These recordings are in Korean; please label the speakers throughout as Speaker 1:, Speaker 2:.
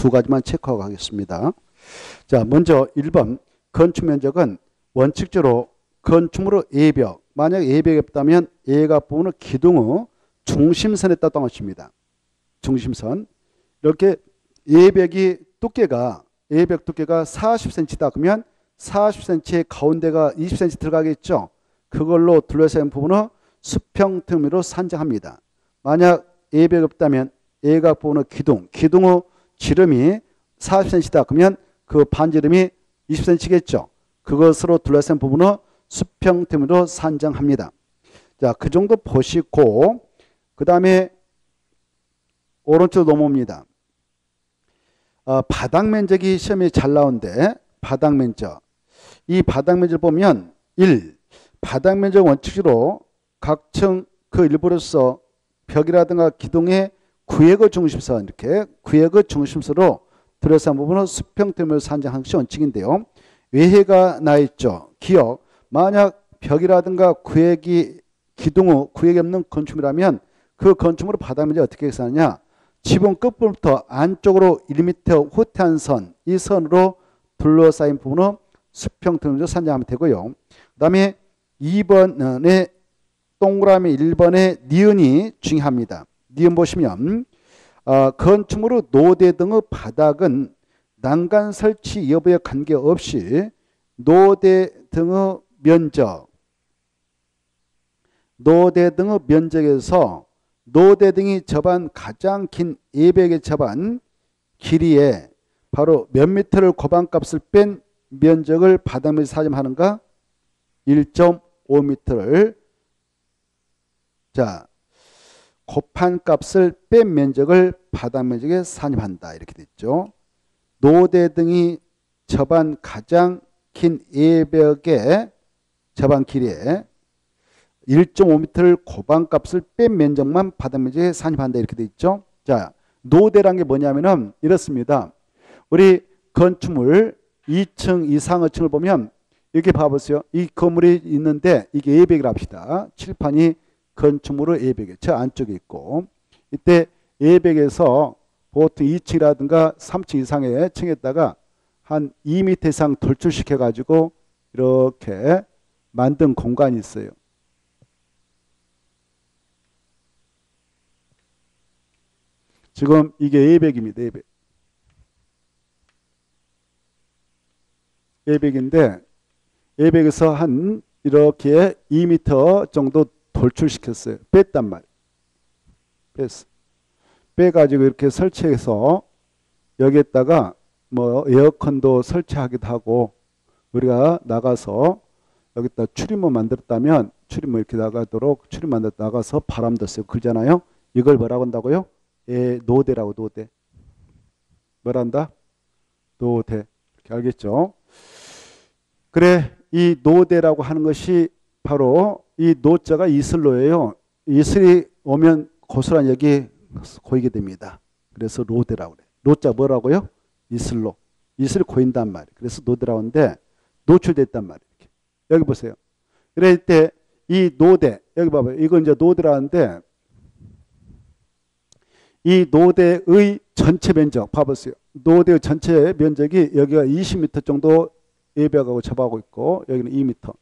Speaker 1: 두 가지만 체크하고 하겠습니다. 자, 먼저 1번 건축 면적은 원칙적으로 건축물의 예벽, 만약 예벽이 없다면 예가 부분은 기둥의 중심선에 따른 것입니다. 중심선. 이렇게 예벽이 두께가 예벽 두께가 40cm다 그러면 40cm의 가운데가 20cm 들어가겠죠. 그걸로 둘러싸인 부분은 수평 틈으로 산정합니다. 만약 예벽이 없다면 예각 부분의 기둥의 지름이 40cm다 그러면 그 반지름이 20cm겠죠. 그것으로 둘러싼 부분은 수평 틈으로 산정합니다. 자, 그 정도 보시고 그 다음에 오른쪽 넘어옵니다. 바닥 면적이 시험에 잘 나오는데 바닥 면적. 이 바닥 면적을 보면 1. 바닥 면적 원칙으로 각층 그 일부로서 벽이라든가 기둥의 구획의 중심선 이렇게 구획의 중심선으로 둘러싼 부분은 수평틈을 산정하는 것이 원칙인데요. 외해가 나 있죠. 기억. 만약 벽이라든가 구획이 기둥의 구획이 없는 건축물이라면 그 건축물의 바닥 면적이 어떻게 계산하냐. 지붕 끝부분부터 안쪽으로 1m 후퇴한 선, 이 선으로 둘러싸인 부분은 수평틈으로 산정하면 되고요. 그 다음에 2번에 동그라미 1번의 니은이 중요합니다. 니은 보시면 건축물의 노대 등의 바닥은 난간 설치 여부에 관계없이 노대 등의 면적에서 노대 등이 접한 가장 긴 예벽의 접한 길이에 바로 몇 미터를 고반값을 뺀 면적을 바닥면적에 산정하는가? 1.5m를 자 곱한 값을 뺀 면적을 바닥 면적에 산입한다. 이렇게 됐죠. 노대 등이 접한 가장 긴 예벽의 접한 길이에 1.5m를 고반 값을 뺀 면적만 바닥 면적에 산입한다. 이렇게 돼 있죠. 자, 노대란 게 뭐냐면은 이렇습니다. 우리 건축물 2층 이상의 층을 보면 이렇게 봐보세요. 이 건물이 있는데 이게 예벽이라 합시다. 칠판이 건축물의 예벽에 저 안쪽에 있고 이때 예벽에서 보통 2층이라든가 3층 이상의 층에다가 한 2m 이상 돌출시켜 가지고 이렇게 만든 공간이 있어요. 지금 이게 예벽입니다. 예벽. 예벽인데 예벽에서 한 이렇게 2m 정도 돌출시켰어요. 뺐단 말이에요. 뺐어. 빼가지고 이렇게 설치해서 여기에다가 뭐 에어컨도 설치하기도 하고 우리가 나가서 여기다 출입문 만들었다면 출입문 이렇게 나가도록 출입문 만들어 나가서 바람도 쐬고 그러잖아요. 이걸 뭐라고 한다고요? 노대라고 노대. 뭐란다? 노대. 이렇게 알겠죠? 그래 이 노대라고 하는 것이 바로 이 노자가 이슬로예요. 이슬이 오면 고스란히 여기 고이게 됩니다. 그래서 노대라고 그래요. 노자 뭐라고요? 이슬로. 이슬이 고인단 말이에요. 그래서 노대라고 하는데 노출됐단 말이에요. 이렇게. 여기 보세요. 그럴 때 이 노대 여기 봐봐요. 이건 이제 노대라는데 이 노대의 전체 면적 봐보세요. 노대의 전체 면적이 여기가 20m 정도 예벽하고 접하고 있고 여기는 2m.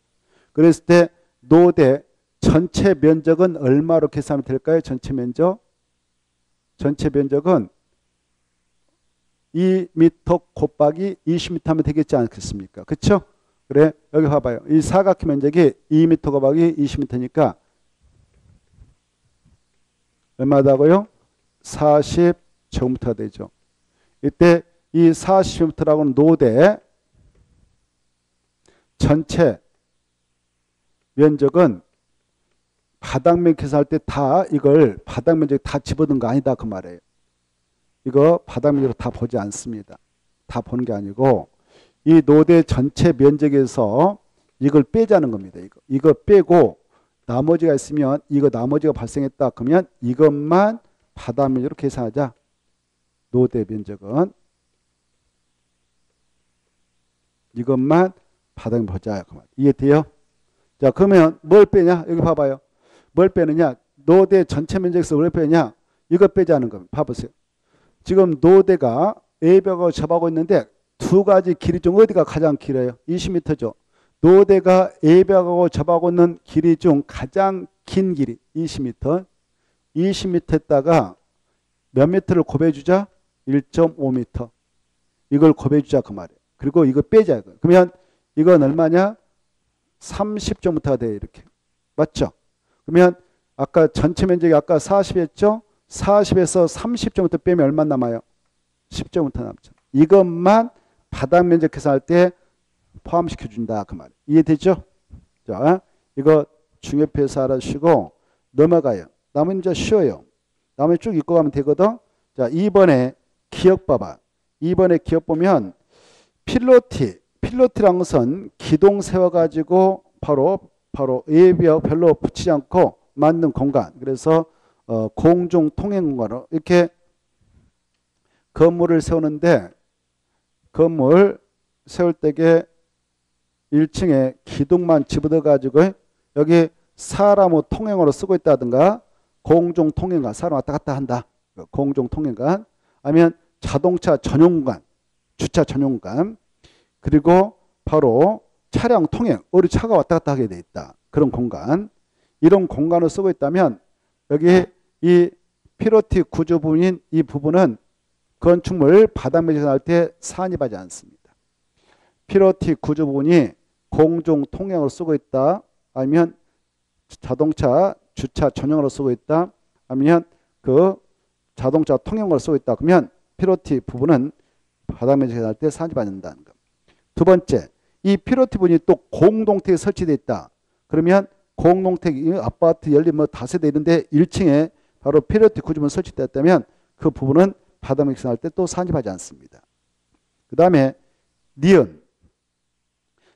Speaker 1: 그랬을 때 노대 전체 면적은 얼마로 계산하면 될까요? 전체 면적? 전체 면적은 2m 곱하기 20m 하면 되겠지 않겠습니까? 그렇죠? 그래 여기 봐봐요. 이 사각형 면적이 2m 곱하기 20m니까 얼마다고요? 40제곱미터가 되죠. 이때 이 40제곱미터라고는 노대 전체 면적은 바닥면 계산할 때 다 이걸 바닥 면적에 다 집어넣은 거 아니다 그 말이에요. 이거 바닥 면적으로 다 보지 않습니다. 다 보는 게 아니고 이 노대 전체 면적에서 이걸 빼자는 겁니다. 이거 빼고 나머지가 있으면 이거 나머지가 발생했다 그러면 이것만 바닥 면적으로 계산하자. 노대 면적은 이것만 바닥 보자. 이해돼요? 자 그러면 뭘 빼냐? 여기 봐봐요. 뭘 빼느냐? 노대 전체 면적에서 뭘 빼냐? 이거 빼자는 겁니다. 봐보세요. 지금 노대가 A벽하고 접하고 있는데 두 가지 길이 중 어디가 가장 길어요? 20m죠. 노대가 A벽하고 접하고 있는 길이 중 가장 긴 길이 20m. 20m에다가 몇 미터를 곱해주자? 1.5m. 이걸 곱해주자 그 말이에요. 그리고 이거 빼자. 그러면 이건 얼마냐? 30.5m가 돼요. 이렇게. 맞죠? 그러면 아까 전체 면적이 아까 40이었죠? 40에서 30.5m 빼면 얼마 남아요? 10.5m 남죠. 이것만 바닥 면적 계산할 때 포함시켜준다. 그 말이에요. 이해되죠? 자, 이거 중요표에서 알아주시고 넘어가요. 나머지 이제 쉬워요. 나머지 쭉 읽고 가면 되거든. 자, 2번에 기억 봐봐. 2번에 기억 보면 필로티라는 것은 기둥 세워가지고 바로 A벽 별로 붙이지 않고 만든 공간. 그래서 공중 통행 공간으로 이렇게 건물을 세우는데 건물 세울 때에 1층에 기둥만 집어넣어 가지고 여기 사람의 통행으로 쓰고 있다든가 공중 통행관 사람 왔다 갔다 한다. 공중 통행관 아니면 자동차 전용 공간 주차 전용 공간 그리고 바로 차량 통행 우리 차가 왔다 갔다 하게 돼 있다. 그런 공간 이런 공간을 쓰고 있다면 여기 이 필로티 구조 부분인 이 부분은 건축물 바닥 면적을 할 때 산입하지 않습니다. 필로티 구조 부분이 공중 통행으로 쓰고 있다. 아니면 자동차 주차 전용으로 쓰고 있다. 아니면 그 자동차 통행으로 쓰고 있다. 그러면 필로티 부분은 바닥 면적을 할 때 산입하지 않는다는 것. 두 번째, 이 필로티 부분이 또 공동택에 설치되어 있다. 그러면 공동택, 아파트 연립 뭐 다세대 있는데 1층에 바로 필로티 구조물이 설치되었다면 그 부분은 바닥 면적을 할 때 또 산입하지 않습니다. 그 다음에 니은,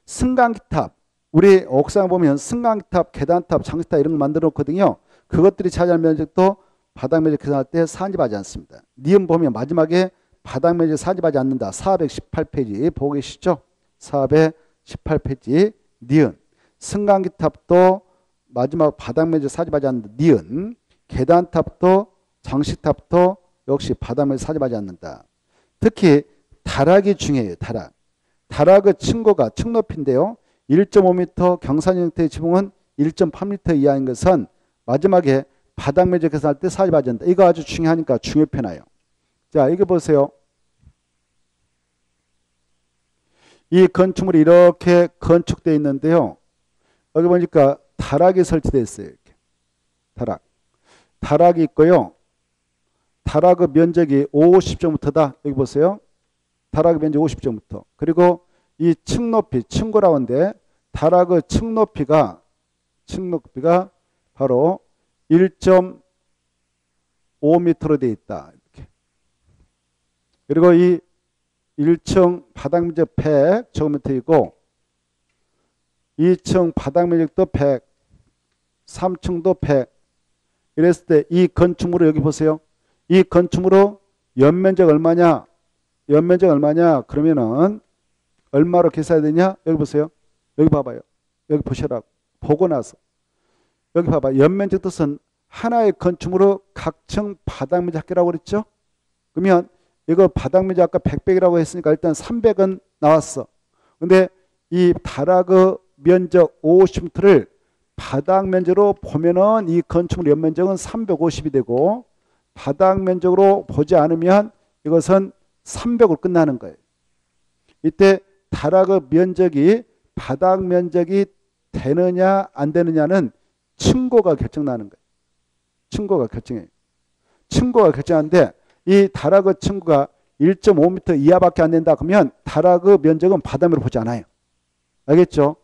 Speaker 1: 승강기탑. 우리 옥상 보면 승강기탑, 계단탑, 장식탑 이런 거 만들어 놓거든요. 그것들이 차지할 면적도 바닥 면적 계산할 때 산입하지 않습니다. 니은 보면 마지막에 바닥 면적 산입하지 않는다. 418페이지 보고 계시죠? 418페이지 니은. 승강기탑도 마지막 바닥 면적 산입하지 않는다. 니은. 계단탑도 장식탑도 역시 바닥 면적 산입하지 않는다. 특히 다락이 중요해요. 다락의 층고가 층높이인데요. 1.5m 경사진 형태의 지붕은 1.8m 이하인 것은 마지막에 바닥 면적 계산할 때 산입하지 않는다. 이거 아주 중요하니까 중요표 나요. 자, 이거 보세요. 이 건축물이 이렇게 건축되어 있는데요. 여기 보니까 다락이 설치되어 있어요. 이렇게. 다락이 있고요. 다락의 면적이 50.5m다. 여기 보세요. 다락의 면적 50.5m. 그리고 이 층높이, 층고라고 하는데 다락의 층높이가 바로 1.5m로 되어 있다. 이렇게. 그리고 이 1층 바닥 면적 100제곱미터이고 2층 바닥 면적도 100, 3층도 100. 이랬을 때 이 건축물을 여기 보세요. 이 건축물의 연면적 얼마냐? 연면적 얼마냐? 그러면은 얼마로 계산해야 되냐? 여기 보세요. 여기 봐봐요. 여기 보시라고. 보고 나서. 여기 봐봐. 연면적 뜻은 하나의 건축물의 각층 바닥 면적 합계라고 그랬죠? 그러면 이거 바닥 면적 아까 100이라고 했으니까 일단 300은 나왔어. 근데 이 다락의 면적 50m를 바닥 면적으로 보면은 이 건축물 연면적은 350이 되고 바닥 면적으로 보지 않으면 이것은 300으로 끝나는 거예요. 이때 다락의 면적이 바닥 면적이 되느냐 안 되느냐는 층고가 결정나는 거예요. 층고가 결정해요. 층고가 결정하는데 이 다락의 층고가 1.5m 이하밖에 안 된다 그러면 다락의 면적은 바닥으로 보지 않아요. 알겠죠?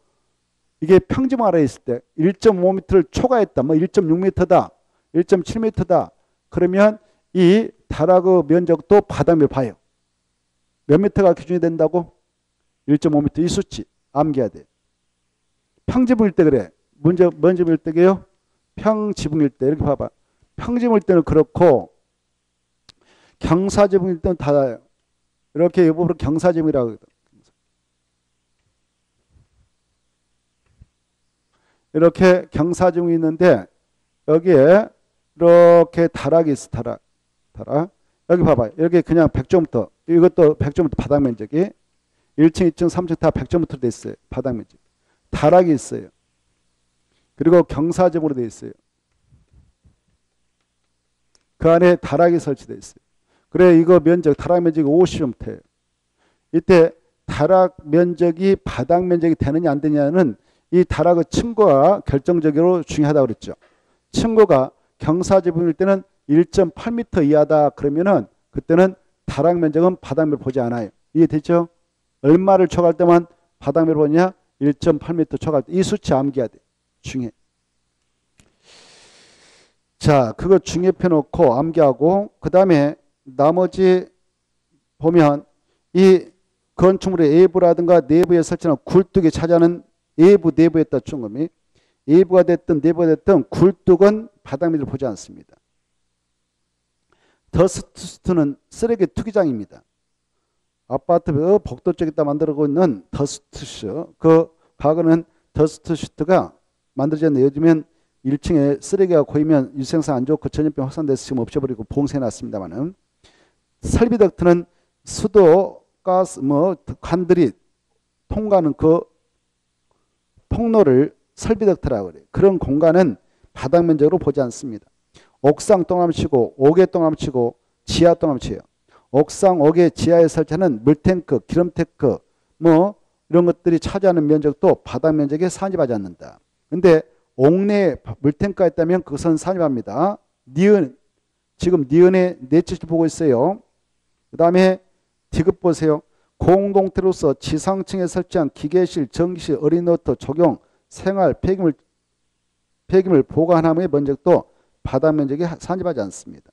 Speaker 1: 이게 평지망 아래에 있을 때 1.5m를 초과했다. 뭐 1.6m다. 1.7m다. 그러면 이 다락의 면적도 바닥으로 봐요. 몇 미터가 기준이 된다고? 1.5m. 이 수치 암기해야 돼. 평지붕일 때 그래. 먼저 볼 때게요. 평지붕일 때 이렇게 봐봐. 평지붕일 때는 그렇고 경사지붕일 때는 달라요. 이렇게 이 부분을 경사지붕이라고 하거든. 이렇게 경사지붕이 있는데 여기에 이렇게 다락이 있어. 다락. 여기 봐봐요. 여기 그냥 100제곱미터 이것도 100제곱미터 바닥 면적이 1층, 2층, 3층 다 100제곱미터로 돼 있어요. 바닥 면적. 다락이 있어요. 그리고 경사짐으로 돼 있어요. 그 안에 다락이 설치되어 있어요. 그래 이거 면적 다락 면적이 50제곱미터예요. 이때 다락 면적이 바닥 면적이 되느냐 안 되냐는 이 다락의 층고가 결정적으로 중요하다고 그랬죠. 층고가 경사지붕일 때는 1.8m 이하다 그러면은 그때는 다락 면적은 바닥면을 보지 않아요. 이해됐죠? 얼마를 초과할 때만 바닥면을 보냐? 1.8m 초과할 때. 이 수치 암기해야 돼. 중요해. 자, 그거 중요해 놓고 암기하고 그 다음에 나머지 보면 이 건축물의 외부라든가 내부에 설치하는 굴뚝이 차지하는 외부 내부에 따른 충금이 외부가 됐든 내부가 됐든 굴뚝은 바닥면을 보지 않습니다. 더스트는 쓰레기 투기장입니다. 아파트 복도 쪽에다 만들고 있는 더스트슈. 그 과거는 더스트슈트가 만들어졌는데 요즘엔 1층에 쓰레기가 고이면 위생상 안 좋고 전염병 확산돼서 지금 없애버리고 봉쇄해놨습니다만은 설비 덕트는 수도, 가스, 관들이 통과하는 그 통로를 설비 덕트라고 그래요. 그런 공간은 바닥 면적으로 보지 않습니다. 옥상 동암치고 옥외 동암치고 지하 동암치요. 옥상 옥외 지하에 설치하는 물탱크, 기름탱크 이런 것들이 차지하는 면적도 바닥 면적에 산입하지 않는다. 근데 옥내에 물탱크가 있다면 그것은 산입합니다. 니은 지금 니은의 내치를 보고 있어요. 그 다음에 디귿 보세요. 공동태로서 지상층에 설치한 기계실, 전기실, 어린이노트, 조경, 생활, 폐기물 보관함의 면적도 바닥 면적에 산입하지 않습니다.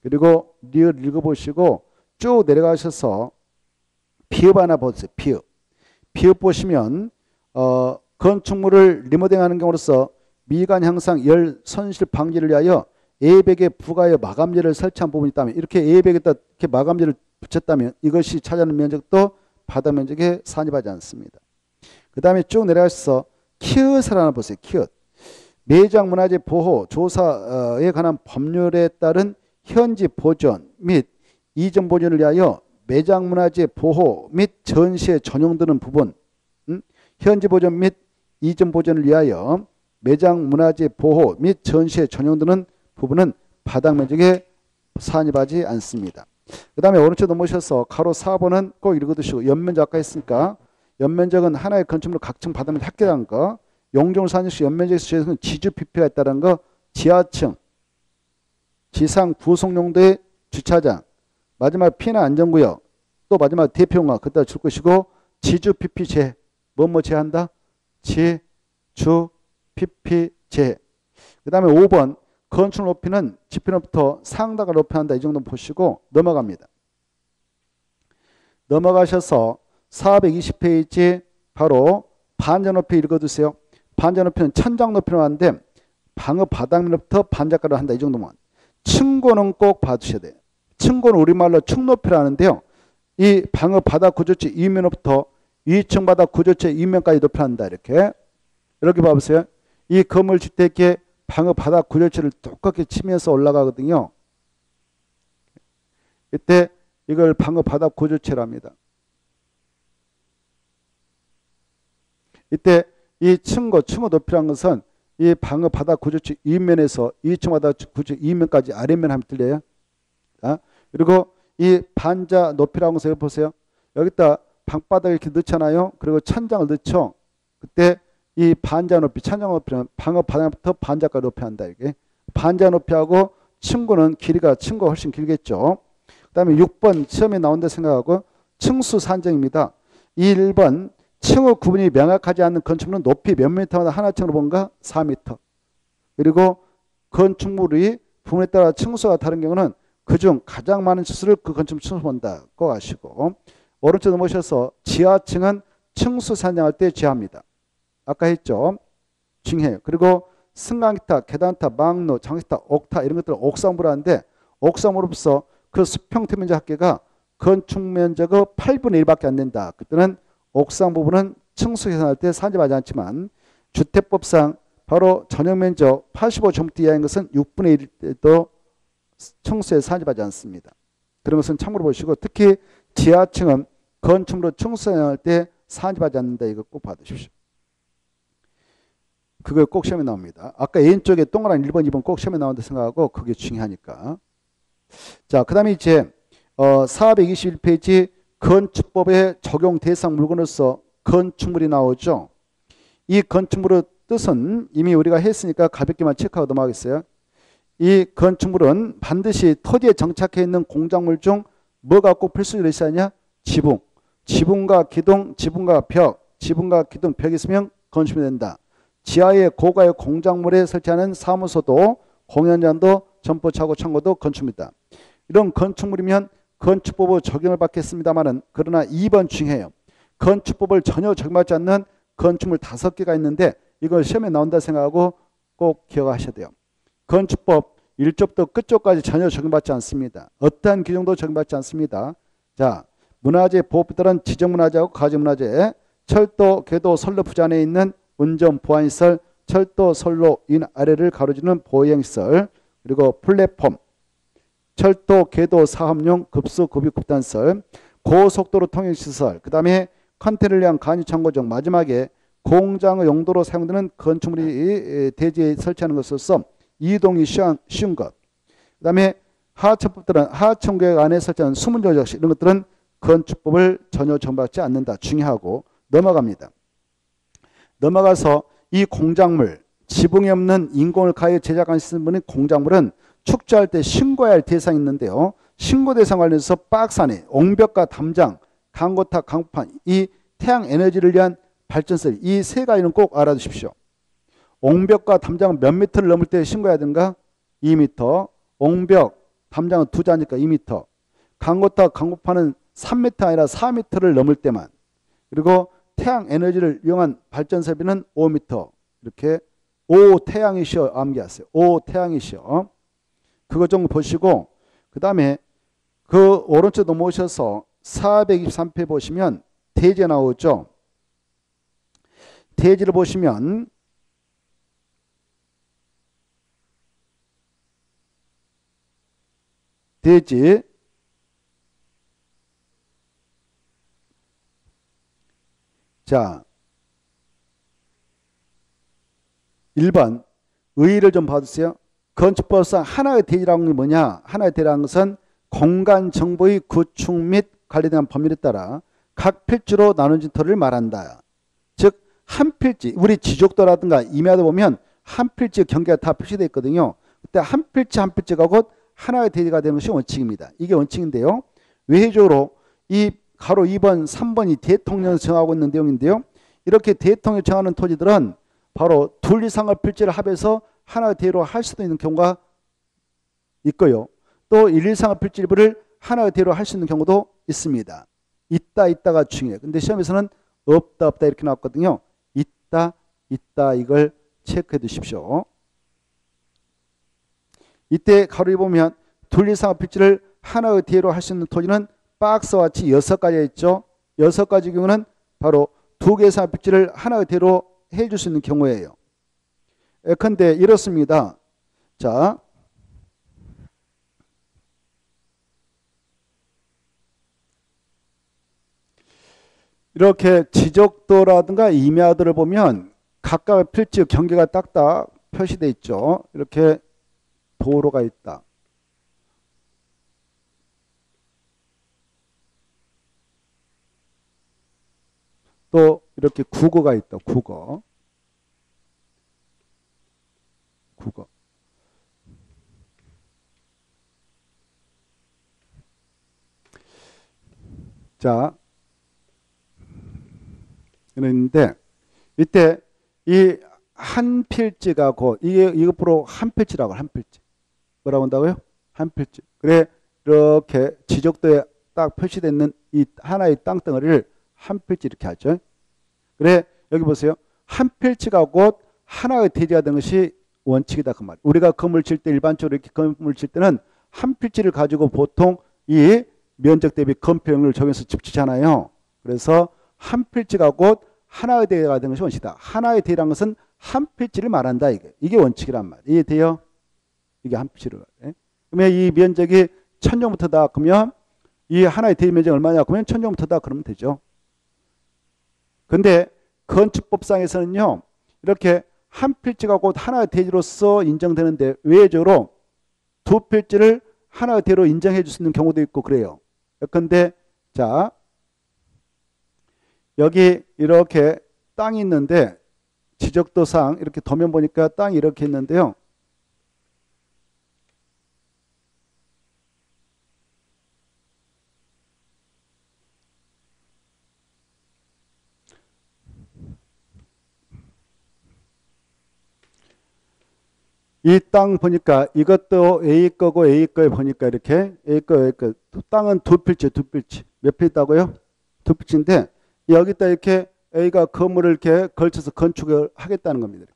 Speaker 1: 그리고 리을 읽어보시고 쭉 내려가셔서 비읍 하나 보세요. 비읍. 비읍 보시면 건축물을 리모델링하는 경우로서 미관 향상, 열 손실 방지를 위하여 A백에 부가하여 마감재를 설치한 부분이 있다면 이렇게 A백에다 이렇게 마감재를 붙였다면 이것이 차지하는 면적도 바닥 면적에 산입하지 않습니다. 그 다음에 쭉 내려가셔서 키읔을 하나 보세요. 키읔. 매장문화재 보호 조사에 관한 법률에 따른 현지 보존 및 이전 보존을 위하여 매장문화재 보호 및 전시에 전용되는 부분 현지 보존 및 이전 보존을 위하여 매장문화재 보호 및 전시에 전용되는 부분은 바닥 면적에 산입하지 않습니다. 그 다음에 오른쪽 넘으셔서 가로 4번은 꼭 읽어두시고 연면적 아까 했으니까 연면적은 하나의 건축물 각층 바닥면 합계한 거 용적을 산입시 연면적에서 제외하는 지주 PP가 있다는 거 지하층 지상 부속 용도의 주차장 마지막 피난 안전구역 또 마지막 대표공간 그따 줄 것이고 지주 PP 제 뭐뭐 제한다? 지주 PP 제 그 다음에 5번 건축 높이는 지표로부터 상단을 높여한다. 이 정도 보시고 넘어갑니다. 넘어가셔서 420페이지 바로 반전 높이 읽어두세요. 반전 높이는 천장 높이로 하는데 방어 바닥면부터 반작가로 한다. 이 정도만. 층고는 꼭 봐두셔야 돼요. 층고는 우리말로 층높이라 하는데요. 이 방어 바닥 구조체 이면부터 2층 바닥 구조체 이면까지 높여한다. 이렇게 봐보세요. 이 건물주택의 방어 바닥 구조체를 똑같이 치면서 올라가거든요. 이때 이걸 방어 바닥 구조체랍니다. 이때 이 층고 높이란 것은 이 방어 바닥 구조체 이면에서 2층 바닥 구조체 이면까지 아래면 하면 틀려요. 그리고 이 반자 높이라는 것을 보세요. 여기다 방바닥을 이렇게 넣잖아요. 그리고 천장을 넣죠. 그때 이 반자 높이, 천장 높이는 방어 바닥부터 반자까지 높이 한다. 이게 반자 높이하고 층고는 길이가 층고가 훨씬 길겠죠. 그 다음에 6번 시험에 나온다 생각하고 층수 산정입니다. 1번 층의 구분이 명확하지 않는 건축물은 높이 몇 미터마다 하나 층으로 본가 4m. 그리고 건축물이 부분에 따라 층수가 다른 경우는 그중 가장 많은 수를 그 건축물 층수 본다. 꼭 아시고 오른쪽 넘으셔서 지하층은 층수 산정할 때 지하입니다. 아까 했죠. 중요해요. 그리고 승강기타, 계단타, 망로, 장기타, 옥타 이런 것들은 옥상부로 하는데 옥상으로서 그 수평 토면적 합계가 건축 면적의 8분의 1밖에 안 된다. 그때는 옥상 부분은 층수 계산할 때 산입하지 않지만 주택법상 바로 전용 면적 85제곱미터 이하인 것은 6분의 1도 층수에 산입하지 않습니다. 그런 것은 참고로 보시고 특히 지하층은 건축물로 충성할 때 산입하지 않는다. 이거 꼭 받으십시오. 그거 꼭 시험에 나옵니다. 아까 A쪽에 동그란 1번, 2번 꼭 시험에 나온다 생각하고 그게 중요하니까. 자, 그 다음에 이제 421페이지 건축법의 적용 대상 물건으로서 건축물이 나오죠. 이 건축물의 뜻은 이미 우리가 했으니까 가볍게만 체크하고 넘어가겠어요. 이 건축물은 반드시 토지에 정착해 있는 공작물 중 뭐가 꼭 필수적으로 있어야 하냐? 지붕. 지붕과 기둥, 지붕과 벽, 지붕과 기둥, 벽이 있으면 건축물이 된다. 지하에 고가의 공작물에 설치하는 사무소도 공연장도 점포차고 창고도 건축물이다. 이런 건축물이면 건축법의 적용을 받겠습니다만은 그러나 2번 중요해요. 건축법을 전혀 적용받지 않는 건축물 5개가 있는데 이걸 시험에 나온다 생각하고 꼭 기억하셔야 돼요. 건축법 1쪽부터 끝쪽까지 전혀 적용받지 않습니다. 어떠한 규정도 적용받지 않습니다. 자, 문화재 보호법에 따른 지정문화재하고 가정문화재, 철도, 궤도, 선로 부지안에 있는 운전 보안시설, 철도, 선로, 인 아래를 가로지르는 보행시설, 그리고 플랫폼, 철도, 궤도, 사업용, 급수, 급유, 급단설, 고속도로 통행시설, 그 다음에 컨테이너를 위한 간이창고 중 마지막에 공장의 용도로 사용되는 건축물이 대지에 설치하는 것으로서 이동이 쉬운 것. 그 다음에 하천법들은 하천구역 안에 설치하는 수문조작시 이런 것들은 건축법을 전혀 적용받지 않는다. 중요하고 넘어갑니다. 넘어가서 이 공작물, 지붕이 없는 인공을 가해 제작한 시스템의 공작물은 축조할 때 신고해야 할 대상이 있는데요. 신고 대상 관련해서 박스 안에 옹벽과 담장, 강고탑, 강판, 이 태양 에너지를 위한 발전소 이 세 가지는 꼭 알아두십시오. 옹벽과 담장은 몇 미터를 넘을 때 신고해야 되는가? 2m. 옹벽, 담장은 두 자니까 2m. 강고탑, 강고판은 3m 아니라 4m를 넘을 때만. 그리고 태양 에너지를 이용한 발전 설비는 5m. 이렇게 5태양이시여 암기하세요. 5태양이시여. 그거 좀 보시고 그 다음에 그 오른쪽 넘어오셔서 423페 보시면 대지 나오죠. 대지를 보시면 대지 자 1번 의의를 좀 봐주세요. 건축법상 하나의 대지라는 게 뭐냐? 하나의 대지라는 것은 공간 정보의 구축 및 관리된 법률에 따라 각 필지로 나눠진 터를 말한다. 즉 한 필지, 우리 지족도라든가 임야도 보면 한 필지 경계가 다 표시되어 있거든요. 그때 한 필지 한 필지가 곧 하나의 대지가 되는 것이 원칙입니다. 이게 원칙인데요. 외회적으로 이 가로 2번, 3번이 대통령이 정하고 있는 내용인데요. 이렇게 대통령이 정하는 토지들은 바로 둘 이상의 필지를 합해서 하나의 대지로 할 수도 있는 경우가 있고요. 또 1 이상의 필지 일부를 하나의 대지로 할 수 있는 경우도 있습니다. 있다가 중요해요. 근데 시험에서는 없다 이렇게 나왔거든요. 있다 이걸 체크해 두십시오. 이때 가로에 보면 둘 이상의 필지를 하나의 대지로 할 수 있는 토지는 박스와 같이 6가지가 있죠. 6가지 경우는 바로 2개 이상의 필지를 하나의 대지로 해줄 수 있는 경우예요. 예컨대 이렇습니다. 자, 이렇게 지적도라든가 임야들을 보면 각각의 필지 경계가 딱딱 표시되어 있죠. 이렇게 도로가 있다. 또 이렇게 국어가 있다. 국어. 자, 그런데 이때 이 한 필지가 곧 이거 프로 한 필지라고 한 필지. 뭐라고 한다고요? 한 필지. 그래 이렇게 지적도에 딱 표시되어 있는 이 하나의 땅덩어리를 한 필지 이렇게 하죠. 그래 여기 보세요. 한 필지가 곧 하나의 대지가 되는 것이 원칙이다 그 말. 우리가 건물 칠 때 일반적으로 이렇게 건물 칠 때는 한 필지를 가지고 보통 이 면적 대비 건폐율을 적용해서 집지잖아요. 그래서 한 필지가 곧 하나의 대지가 되는 것이 원칙이다. 하나의 대지라는 것은 한 필지를 말한다. 이게 원칙이란 말. 이해돼요? 이게 한 필지를. 그러면 이 면적이 1000제곱미터다. 그러면 이 하나의 대지 면적 얼마냐? 그러면 1000제곱미터다. 그러면 되죠. 근데 건축법상에서는요. 이렇게 한 필지가 곧 하나의 대지로서 인정되는데 외적으로 두 필지를 하나의 대지로 인정해 줄 수 있는 경우도 있고 그래요. 근데 자 여기 이렇게 땅이 있는데 지적도상 이렇게 도면 보니까 땅이 이렇게 있는데요. 이 땅 보니까 이것도 A 거고 A 거에 보니까 이렇게 A 거, A 거. 땅은 두 필지. 몇 필 있다고요? 두 필지인데 여기다 이렇게 A가 건물을 이렇게 걸쳐서 건축을 하겠다는 겁니다.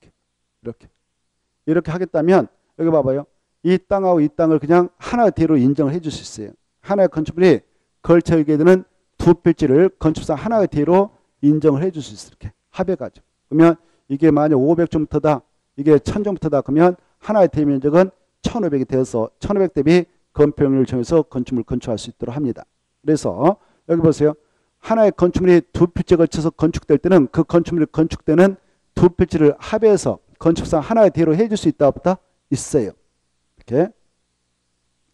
Speaker 1: 이렇게 하겠다면 여기 봐봐요. 이 땅하고 이 땅을 그냥 하나의 대로 인정을 해줄 수 있어요. 하나의 건축물이 걸쳐있게 되는 두 필지를 건축상 하나의 대로 인정을 해줄 수 있어요. 이렇게 합해가지고. 그러면 이게 만약 500제곱미터다. 이게 1000제곱미터다. 그러면 하나의 대지 면적은 1500이 되어서 1500 대비 건폐율을 정해서 건축물을 건축할 수 있도록 합니다. 그래서 여기 보세요. 하나의 건축물이 두 필지에 걸쳐서 건축될 때는 그 건축물이 건축되는 두 필지를 합해서 건축상 하나의 대로 해줄 수 있다 없다? 있어요. 이렇게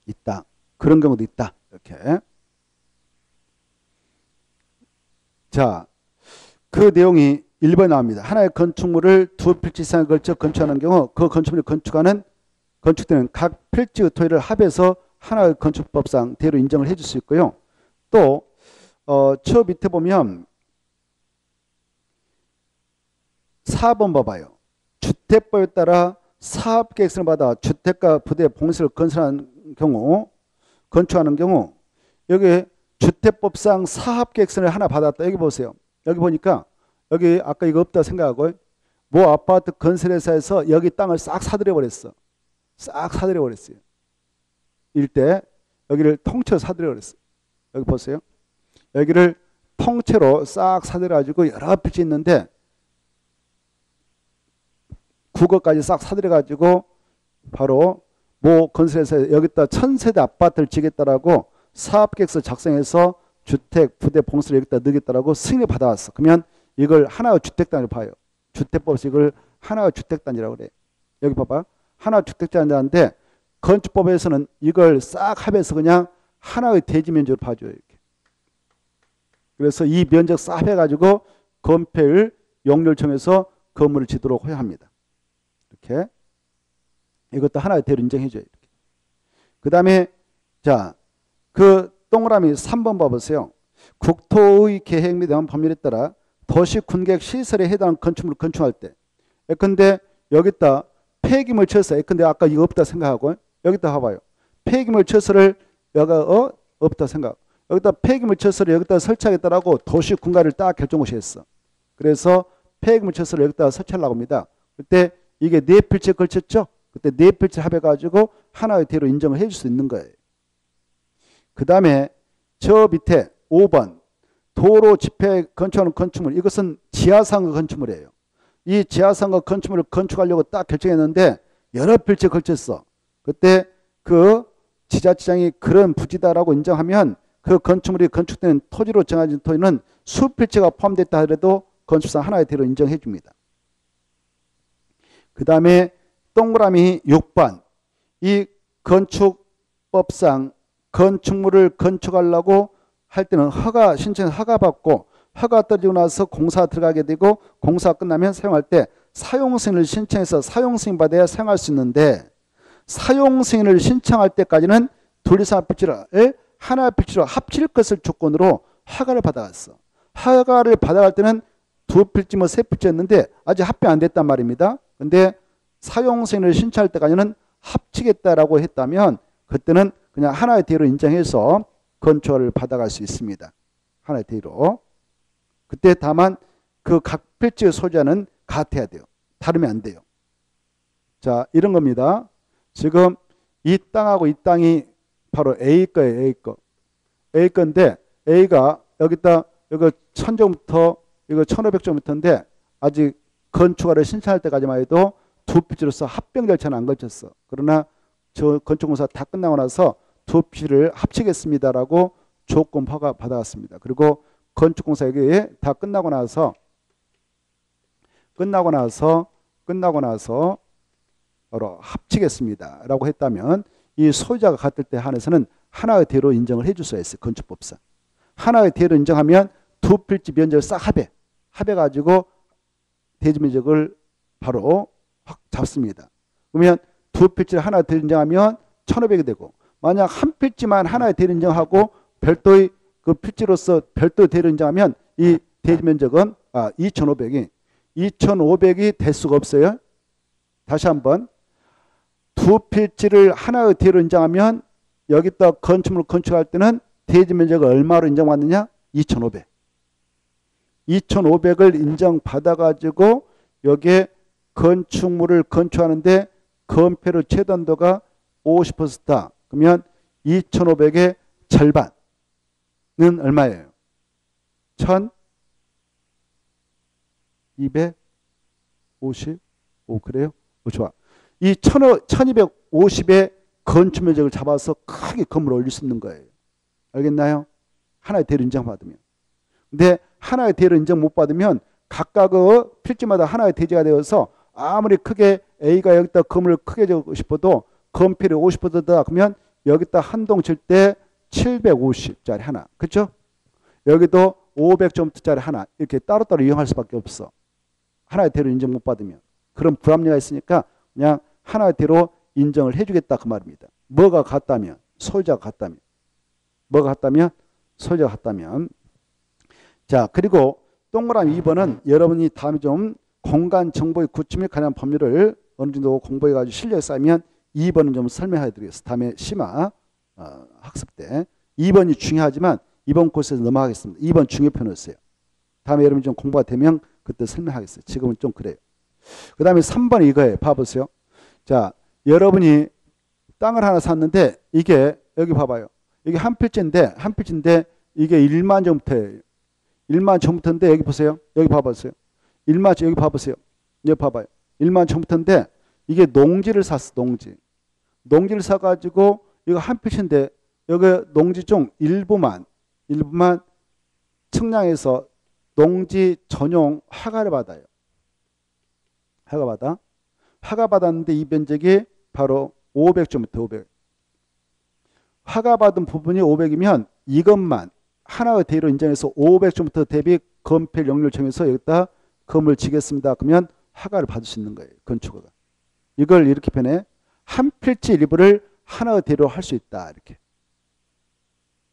Speaker 1: 있다. 그런 경우도 있다. 이렇게. 자, 그 내용이 1번에 나옵니다. 하나의 건축물을 두 필지 이상에 걸쳐 건축하는 경우 그 건축물이 건축되는 각 필지의 토지를 합해서 하나의 건축법상 대로 인정을 해줄 수 있고요. 또 저 밑에 보면 4번 봐봐요. 주택법에 따라 사업계획서를 받아 주택과 부대 봉쇄를 건설하는 경우 건축하는 경우 여기 주택법상 사업계획서를 하나 받았다. 여기 보세요. 여기 보니까 여기 아까 이거 없다 생각하고 뭐 아파트 건설회사에서 여기 땅을 싹 사들여 버렸어. 싹 사들여 버렸어요. 일대 여기를 통째로 사들여 버렸어. 여기 보세요. 여기를 통째로 싹 사들여 가지고 여러 필지 있는데 국어까지 싹 사들여 가지고 바로 뭐 건설회사에 여기다 1000세대 아파트를 지겠다라고 사업계획서 작성해서 주택 부대 봉쇄를 여기다 넣겠다라고 승인을 받아왔어. 그러면 이걸 하나의 주택단위로 봐요. 주택법에서 이걸 하나의 주택단위라고 그래. 여기 봐봐. 하나의 주택단위인데 건축법에서는 이걸 싹 합해서 그냥 하나의 대지 면적으로 봐줘요. 이렇게. 그래서 이 면적 싹 해가지고 건폐율 용료를 정해서 건물을 짓도록 허용합니다. 이렇게. 이것도 하나의 대로 인정해줘요. 이렇게. 그 다음에 자, 그 동그라미 3번 봐보세요. 국토의 계획 및 법률에 따라 도시 군객 시설에 해당하는 건축물을 건축할 때 예컨대 여기다 폐기물 처서 예컨대 아까 이거 없다 생각하고 여기다 봐봐요. 폐기물 처서를 여기가 없다 생각. 여기다 폐기물 처서를 여기다 설치하겠다라고 도시 군가를 딱 결정을 했어. 그래서 폐기물 처서를 여기다 설치하려고 합니다. 그때 이게 네 필지에 걸쳤죠. 그때 네 필지 합해가지고 하나의 대로 인정을 해줄 수 있는 거예요. 그 다음에 저 밑에 5번 도로 집회 건축하는 건축물 이것은 지하상가 건축물이에요. 이 지하상가 건축물을 건축하려고 딱 결정했는데 여러 필지에 걸쳤어. 그때 그 지자체장이 그런 부지다라고 인정하면 그 건축물이 건축된 토지로 정해진 토지는 수필지가 포함됐다 하더라도 건축상 하나의 대로 인정해 줍니다. 그 다음에 동그라미 6번 이 건축법상 건축물을 건축하려고 할 때는 허가 신청 허가 받고 허가 떨어지고 나서 공사 들어가게 되고 공사 끝나면 사용할 때 사용승인을 신청해서 사용승인 받아야 사용할 수 있는데 사용승인을 신청할 때까지는 둘이서 필지를 하나의 필지로 합칠 것을 조건으로 허가를 받아갔어. 허가를 받아갈 때는 두 필지 뭐 세 필지였는데 아직 합병 안 됐단 말입니다. 근데 사용승인을 신청할 때까지는 합치겠다라고 했다면 그때는 그냥 하나의 대로 인정해서 건축을 받아갈 수 있습니다. 하나의 대로. 그때 다만 그 각 필지의 소재는 같아야 돼요. 다르면 안 돼요. 자, 이런 겁니다. 지금 이 땅하고 이 땅이 바로 A 거예요. A 거. A 건데 A가 여기다 이거 1000제곱미터 이거 1500제곱미터인데 아직 건축허가를 신청할 때까지만 해도 두 필지로서 합병 절차는 안 걸쳤어. 그러나 저 건축공사 다 끝나고 나서 두 필지를 합치겠습니다라고 조건 허가 받아왔습니다. 그리고 건축공사 여기 다 끝나고 나서 바로 합치겠습니다 라고 했다면 이 소유자가 같을 때 한해서는 하나의 대로 인정을 해줄 수가 있어요. 건축법상. 하나의 대로 인정하면 두 필지 면적을 싹 합해가지고 대지 면적을 바로 확 잡습니다. 그러면 두 필지를 하나 대로 인정하면 1500이 되고, 만약 한 필지만 하나의 대로 인정하고 별도의 그 필지로서 별도의 대로 인정하면 이 대지 면적은 2500이 될 수가 없어요. 다시 한번 두 필지를 하나의 대로 인정하면 여기다 건축물을 건축할 때는 대지 면적을 얼마로 인정받느냐? 2500을 인정받아가지고 여기에 건축물을 건축하는데 건폐료 최단도가 50%다. 그러면 2500의 절반은 얼마예요? 1255. 그래요? 좋아. 이 1250의 건축 면적을 잡아서 크게 건물을 올릴 수 있는 거예요. 알겠나요? 하나의 대로 인정받으면. 근데 하나의 대로 인정 못 받으면 각각의 필지마다 하나의 대지가 되어서 아무리 크게 A가 여기다 건물을 크게 짓고 싶어도 건폐료 50%다. 그러면 여기다 한 동 칠 때 750짜리 하나. 그렇죠? 여기도 500점짜리 하나. 이렇게 따로따로 이용할 수밖에 없어. 하나의 대로 인정 못 받으면. 그런 불합리가 있으니까 그냥 하나의 대로 인정을 해주겠다 그 말입니다. 뭐가 같다면? 소유자가 같다면. 뭐가 같다면? 소유자가 같다면. 자, 그리고 동그라미 2번은 여러분이 다음에 좀 공간 정보의 구축 및 관련 법률을 어느 정도 공부해가지고 실력이 쌓이면 2번은 좀 설명해 드리겠습니다. 다음에 심화 학습 때. 2번이 중요하지만 이번 코스에서 넘어가겠습니다. 2번 중요편을 써요. 다음에 여러분이 좀 공부가 되면 그때 설명하겠어요. 지금은 좀 그래요. 그 다음에 3번 이거예요. 봐보세요. 자, 여러분이 땅을 하나 샀는데 이게 여기 봐봐요. 이게 한 필지인데 이게 1만 제곱미터예요. 1만 제곱미터인데 여기 보세요. 여기 봐보세요. 1만 여기 봐보세요. 여기 봐봐요. 1만 제곱미터인데 이게 농지를 샀어. 농지를 사가지고 이거 한 필지인데 여기 농지 중 일부만 측량해서 농지 전용 허가를 받아요. 허가 받았는데 이 면적이 바로 500제곱미터 500. 허가 받은 부분이 500이면 이것만 하나의 대로 인정해서 500제곱미터 대비 건폐 용률 정해서 여기다 건물 지겠습니다. 그러면 허가를 받을 수 있는 거예요. 건축허가. 이걸 이렇게 표현해. 한 필지 일부를 하나의 대로 할 수 있다. 이렇게.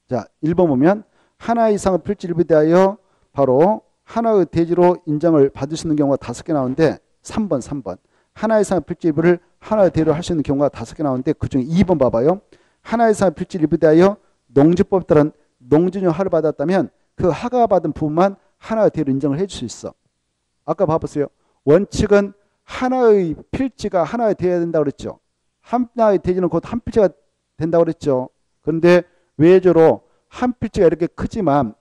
Speaker 1: 자, 1번 보면 하나 이상의 필지 일부에 대하여 바로 하나의 대지로 인정을 받을 수 있는 경우가 5개 나오는데 3번. 하나 이상의 필지 일부를 하나의 대로 할 수 있는 경우가 5개 나오는데 그중에 2번 봐봐요. 하나 이상의 필지 일부에 대하여 농지법에 따른 농지용 허가를 받았다면 그 허가 받은 부분만 하나의 대로 인정을 해줄 수 있어. 아까 봐보세요. 원칙은 하나의 필지가 하나의 대여야 된다고 그랬죠. 하나의 대지는 곧 한 필지가 된다고 그랬죠. 그런데 외조로 한 필지가 이렇게 크지만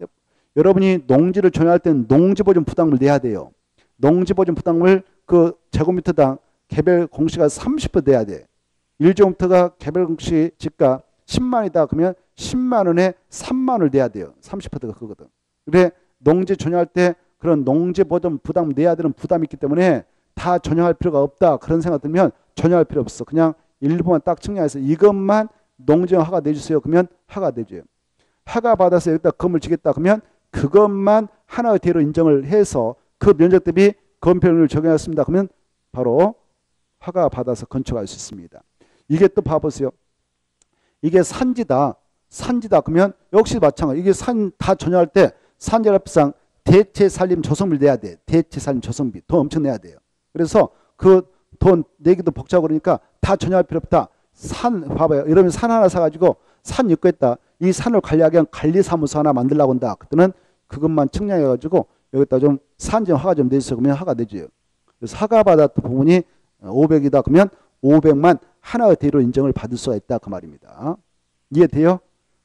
Speaker 1: 여러분이 농지를 정할 때는 농지보증 부담을 내야 돼요. 농지보증 부담을 그 제곱미터당 개별 공시가 30% 내야 돼. 1제곱미터가 개별 공시 집값 10만이다. 그러면 10만 원에 3만 원을 내야 돼요. 30%가 그거거든. 그래 농지 전용할 때 그런 농지보증 부담 내야 되는 부담이 있기 때문에 다 전용할 필요가 없다. 그런 생각 들면 전용할 필요 없어. 그냥 일부만 딱 측량해서 이것만 농지용 허가 내주세요. 그러면 허가 내줘요. 허가 받아서 여기다 건물 지겠다. 그러면 그것만 하나의 대로 인정을 해서 그 면적 대비 건폐율을 적용했습니다. 그러면 바로 허가 받아서 건축할 수 있습니다. 이게 또 봐보세요. 이게 산지다. 그러면 역시 마찬가지. 이게 산 다 전용할 때 산재합상 대체 산림 조성비를 내야 돼. 대체 산림 조성비 돈 엄청 내야 돼요. 그래서 그 돈 내기도 복잡하고 그러니까 다 전용할 필요 없다. 산 봐봐요. 여러분 산 하나 사가지고 산 입구했다. 이 산을 관리하기 위한 관리사무소 하나 만들려고 한다. 그때는 그것만 측량해가지고 여기다 좀 산지용 허가 좀 내주세요. 그러면 허가 내줘요. 그래서 허가 받았던 부분이 500이다. 그러면 500만 하나의 대로 인정을 받을 수가 있다. 그 말입니다. 이해돼요?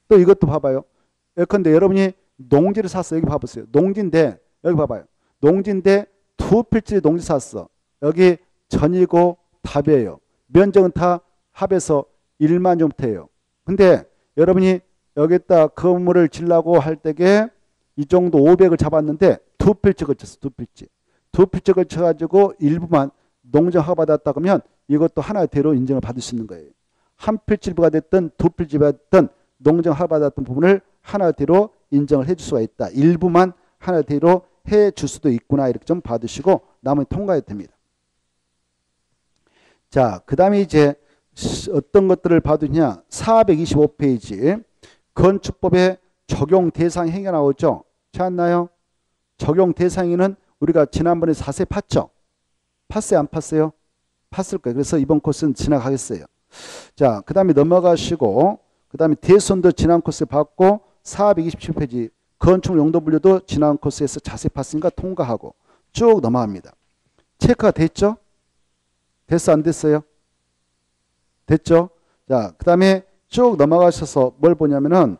Speaker 1: 또 이것도 봐봐요. 예컨대 여러분이 농지를 샀어. 여기 봐보세요. 농지인데 여기 봐봐요. 농지인데 두 필지 농지 샀어. 여기 전이고 답이에요. 면적은 다 합해서 1만 제곱미터예요. 근데 여러분이 여기다 건물을 지려고 할 때에 이 정도 500을 잡았는데 두 필지 걸쳤어. 두 필지. 두 필지 걸쳐가지고 일부만 농정허가 받았다 그러면 이것도 하나의 대로 인정을 받을 수 있는 거예요. 한 필지가 됐든 두 필지가 됐든 농정허가 받았던 부분을 하나의 대로 인정을 해줄 수가 있다. 일부만 하나의 대로 해줄 수도 있구나. 이렇게 좀 받으시고 나머지 통과해도 됩니다. 자, 그 다음에 이제 어떤 것들을 봐두냐. 425페이지 건축법의 적용 대상 행위가 나오죠. 찾았나요? 적용 대상에는 우리가 지난번에 자세히 팠죠. 팠어요? 안 팠어요? 팠을 거예요. 그래서 이번 코스는 지나가겠어요. 자, 그 다음에 넘어가시고 그 다음에 대손도 지난 코스에 봤고 427페이지 건축물 용도 분류도 지난 코스에서 자세히 봤으니까 통과하고 쭉 넘어갑니다. 체크가 됐죠? 됐어? 안 됐어요? 됐죠? 자, 그 다음에 쭉 넘어가셔서 뭘 보냐면은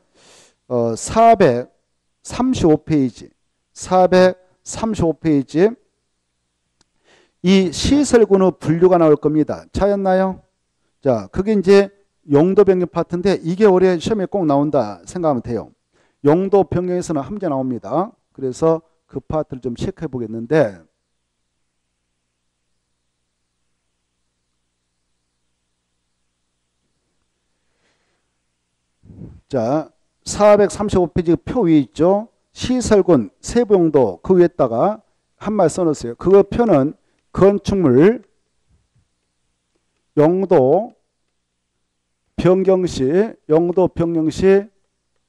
Speaker 1: 435페이지 435페이지 이 시설군의 분류가 나올 겁니다. 찾았나요? 자, 그게 이제 용도 변경 파트인데 이게 올해 시험에 꼭 나온다 생각하면 돼요. 용도 변경에서는 한 문제 나옵니다. 그래서 그 파트를 좀 체크해 보겠는데 자, 435페이지 표 위에 있죠. 시설군 세부용도 그 위에다가 한 말 써놓으세요. 그 표는 건축물 용도 변경 시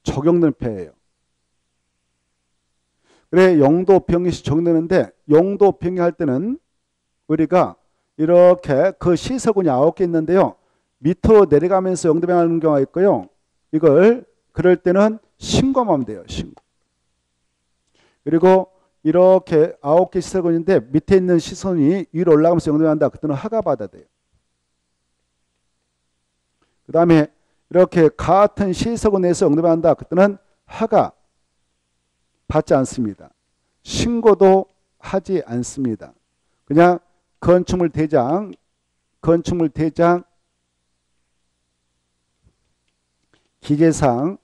Speaker 1: 적용되는 표예요. 그래, 용도 변경 시 적용되는데 용도 변경할 때는 우리가 이렇게 그 시설군이 9개 있는데요. 밑으로 내려가면서 용도 변경하는 경우가 있고요. 이걸 그럴 때는 신고만 하면 돼요. 신고. 그리고 이렇게 9개 시설군인데 밑에 있는 시선이 위로 올라가면서 용도 변경한다. 그때는 허가 받아야 돼요. 그 다음에 이렇게 같은 시설군에서 용도 변경한다. 그때는 허가 받지 않습니다. 신고도 하지 않습니다. 그냥 건축물 대장 기계상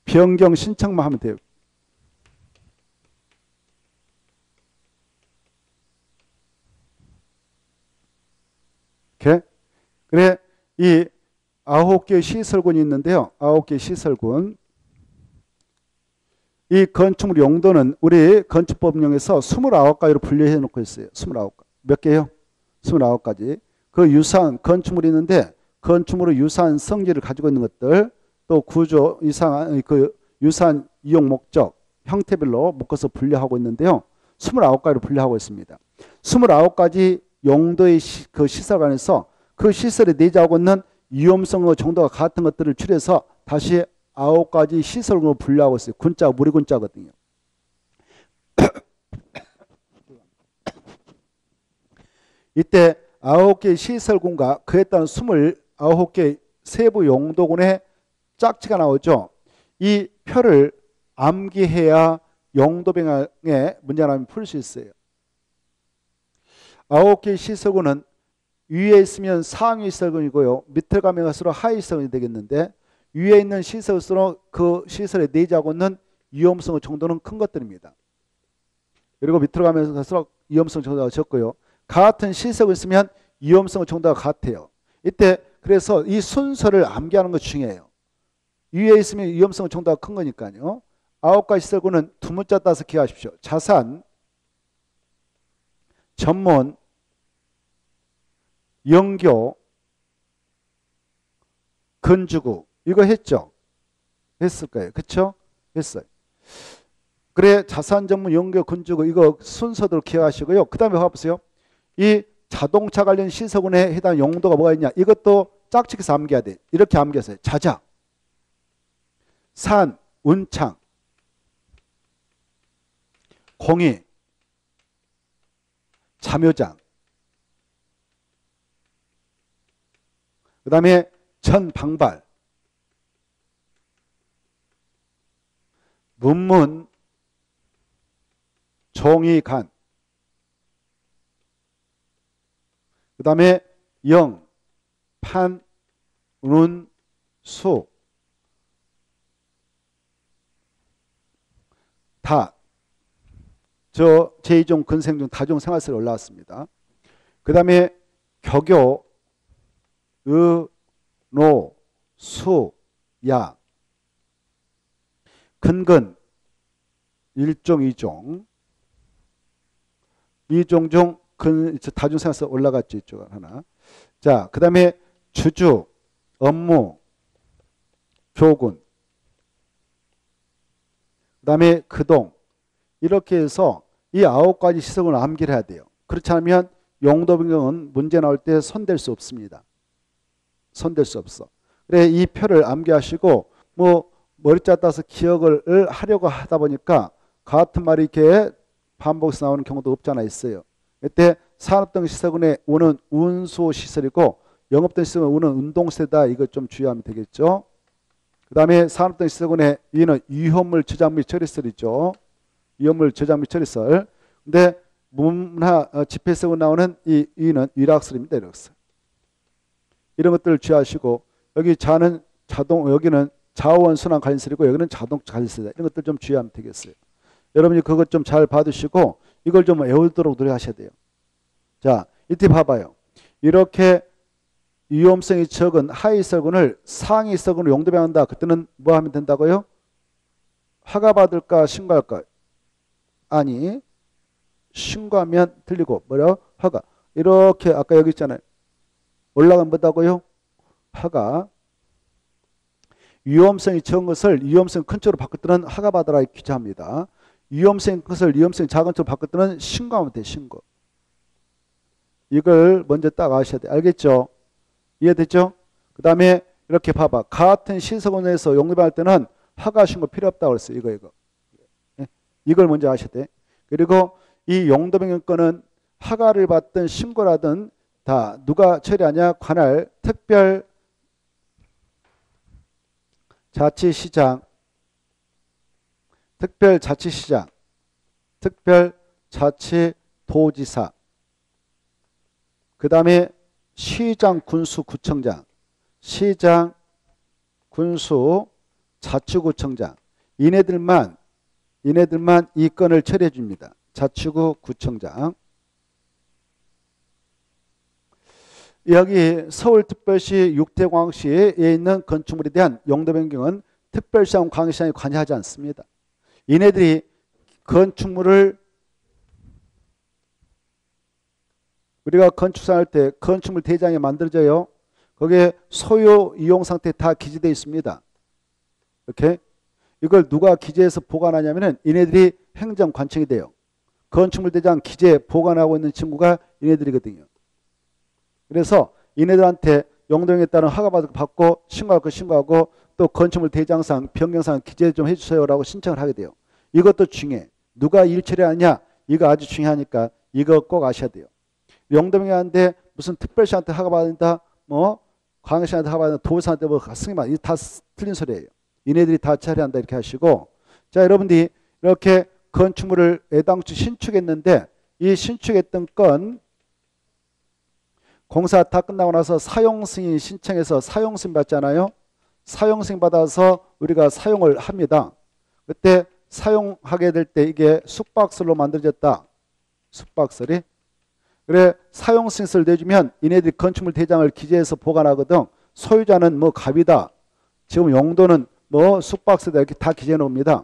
Speaker 1: 변경 신청만 하면 돼요. 이렇게. 그래, 이 9개 시설군이 있는데요. 9개 시설군. 이 건축물 용도는 우리 건축법령에서 29가지로 분류해 놓고 있어요. 29가지. 몇 개요? 29가지. 그 유사한 건축물이 있는데 건축물의 유사한 성질을 가지고 있는 것들 또 구조 이상한 그 유사한 이용 목적 형태별로 묶어서 분류하고 있는데요. 29가지로 분류하고 있습니다. 29가지 용도의 그 시설관에서 그 시설에 내재하고 있는 위험성과 정도가 같은 것들을 추려서 다시 9가지 시설군으로 분류하고 있어요. 군자가 무리군자거든요. 이때 9개 시설군과 그에 따른 29개 세부 용도군의 짝지가 나오죠. 이 표를 암기해야 용도변경의 문제라면 풀 수 있어요. 9개 시설군은 위에 있으면 상위 시설군이고요. 밑에 가면 갈수록 하위 시설군이 되겠는데 위에 있는 시설일수록 그 시설에 내재하고 있는 위험성의 정도는 큰 것들입니다. 그리고 밑으로 가면서 갈수록 위험성 정도가 적고요. 같은 시설이 있으면 위험성 정도가 같아요. 이때 그래서 이 순서를 암기하는 것 중요해요. 위에 있으면 위험성 정도가 큰 거니까요. 9가지 시설군은 두 문자 따서 기억하십시오. 자산, 전문, 영교, 건축구 이거 했죠? 했을 거예요. 그렇죠? 했어요. 그래 자산 전문 영교 건축구 이거 순서대로 기억하시고요. 그 다음에 봐보세요. 이 자동차 관련 시설군에 해당 용도가 뭐가 있냐. 이것도 짝짓기해서 암기해야 돼. 이렇게 암기하세요. 자자, 산, 운창, 공이, 참여장, 그 다음에 전방발, 문문, 종이간, 그 다음에 영, 판, 운, 수, 다. 저 제2종 근생중 다종 생활설이 올라왔습니다. 그 다음에 격요, 의, 노, 수, 야. 근근 1종, 2종. 2종 중 다종 생활설 올라갔죠. 이쪽 하나. 자, 그 다음에 주주, 업무, 교군. 그 다음에 그동. 이렇게 해서 이 9가지 시성을 암기를 해야 돼요. 그렇지 않으면 용도 변경은 문제 나올 때 손댈 수 없습니다. 손댈 수 없어. 그래, 이 표를 암기하시고 뭐 머리자 따서 기억을 하려고 하다 보니까 같은 말이 이렇게 반복해서 나오는 경우도 없잖아 있어요. 이때 산업등 시설군의 운은 운수 시설이고 영업등 시설군의 운은 운동세다. 이거 좀 주의하면 되겠죠. 그 다음에 산업등 시설군의 위는 위험물 저장 및 처리설이죠. 위험물 저장 및 처리설. 근데 문화 집회석으로 나오는 이 위는 위락설입니다. 위락설. 이런 것들을 주의하시고 여기 자는 자동, 여기는 자원 순환 관리설이고 여기는 자동차 관리설이다. 이런 것들 좀 주의하면 되겠어요. 여러분이 그것 좀 잘 받으시고 이걸 좀 외우도록 노력하셔야 돼요. 자, 이때 봐봐요. 이렇게 위험성이 적은 하위설군을 상위설군으로 용도변한다. 그때는 뭐 하면 된다고요? 허가받을까 신고할까? 아니, 신고하면 틀리고 뭐라고? 허가. 이렇게 아까 여기 있잖아요. 올라가면 뭐다고요? 허가. 위험성이 적은 것을 위험성 큰 쪽으로 바꿀 때는 허가받으라 규정합니다. 위험성 큰 것을 위험성 작은 쪽으로 바꿀 때는 신고하면 돼. 신고. 이걸 먼저 딱 아셔야 돼. 알겠죠? 이해됐죠? 그 다음에 이렇게 봐봐. 같은 시설원에서 용도변할 때는 허가 신고 필요 없다고 그랬어요. 이거. 이걸 먼저 아셔야 돼. 그리고 이 용도변경권은 허가를 받든 신고라든 다 누가 처리하냐? 관할 특별 자치시장, 특별자치시장, 특별자치도지사, 그 다음에 시장, 군수, 구청장, 시장, 군수, 자치구청장. 이네들만 이 건을 처리해 줍니다. 자치구, 구청장. 여기 서울특별시, 육대광역시에 있는 건축물에 대한 용도 변경은 특별시장, 광역시장이 관여하지 않습니다. 이네들이 건축물을 우리가 건축상 할 때 건축물 대장이 만들어져요. 거기에 소요 이용 상태 다 기재되어 있습니다. 이렇게 이걸 누가 기재해서 보관하냐면은 이네들이 행정관청이 돼요. 건축물 대장 기재 보관하고 있는 친구가 이네들이거든요. 그래서 이네들한테 용도에 따른 허가 받고 신고할 거 신고하고 또 건축물 대장상 변경상 기재 좀 해주세요라고 신청을 하게 돼요. 이것도 중요해. 누가 일 처리하느냐 이거 아주 중요하니까 이거 꼭 아셔야 돼요. 용도변경하는데 무슨 특별시한테 허가 받는다, 뭐 광역시한테 허가 받는다, 도시한테 뭐 승인받는다, 이거 다 틀린 소리예요. 이네들이 다 처리한다 이렇게 하시고, 자 여러분들이 이렇게 건축물을 애당초 신축했는데 이 신축했던 건 공사 다 끝나고 나서 사용승인 신청해서 사용승인 받잖아요. 사용승인 받아서 우리가 사용을 합니다. 그때 사용하게 될 때 이게 숙박설로 만들어졌다. 숙박설이. 그래 사용승인서를 내주면 이네들이 건축물 대장을 기재해서 보관하거든. 소유자는 뭐 갑이다. 지금 용도는 뭐 숙박설이다. 이렇게 다 기재해 놓습니다.